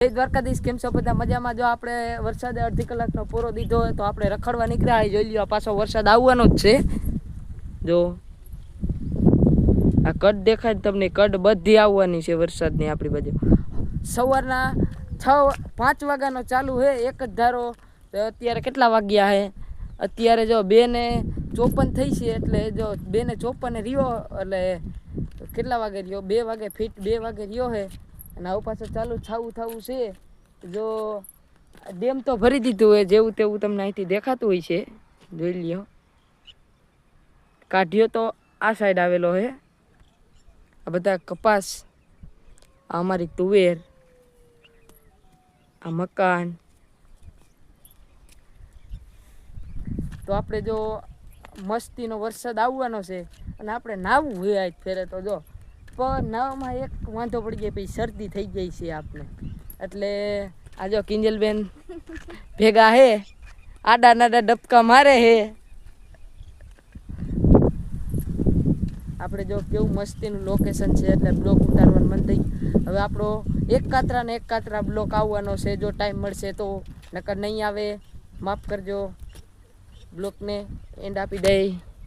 દ્વારકાધીશ કેમ છો બધા મજામાં? જો આપણે વરસાદે અડધી કલાકનો પૂરો દીધો હોય તો આપણે રખડવા નીકળ્યા જોઈ લ્યો પાછો વરસાદ આવવાનો જ છે. જો આ કડ દેખાય તમને, કડ બધી આવવાની છે વરસાદની આપણી બાજુ. સવારના 5 વાગ્યાનો ચાલુ હે એક જ ધારો. તો અત્યારે કેટલા વાગ્યા હે? અત્યારે જો 2:54 થઈ છે. એટલે જો 2:54 રહ્યો એટલે કેટલા વાગે રહ્યો? 2 વાગે ફીટ 2 વાગે રહ્યો હે. અને આવું પાછું ચાલુ થવું છે. જો ડેમ તો ભરી દીધું હોય જેવું તેવું તમને અહીંથી દેખાતું હોય છે. જોઈ લ્યો કાઢ્યો તો આ સાઈડ આવેલો હે. આ બધા કપાસ, આ અમારી તુવેર, આ મકાન. તો આપણે જો મસ્તીનો વરસાદ આવવાનો છે અને આપણે નાહવું હોય આજ ફેરે તો જો પણ નાવામાં એક વાંધો પડી જાય, પછી શરદી થઈ જાય છે આપણે. એટલે આ જો કિંજલબેન ભેગા હે, આડા નાડા ડબકા મારે હે. આપણે જો કેવું મસ્તીનું લોકેશન છે એટલે બ્લોક ઉતારવાનું મન થઈ. હવે આપણો એક કાતરા બ્લોક આવવાનો છે જો ટાઈમ મળશે તો, નકર નહીં આવે માફ કરજો. બ્લોકને એન્ડ આપી દઈ.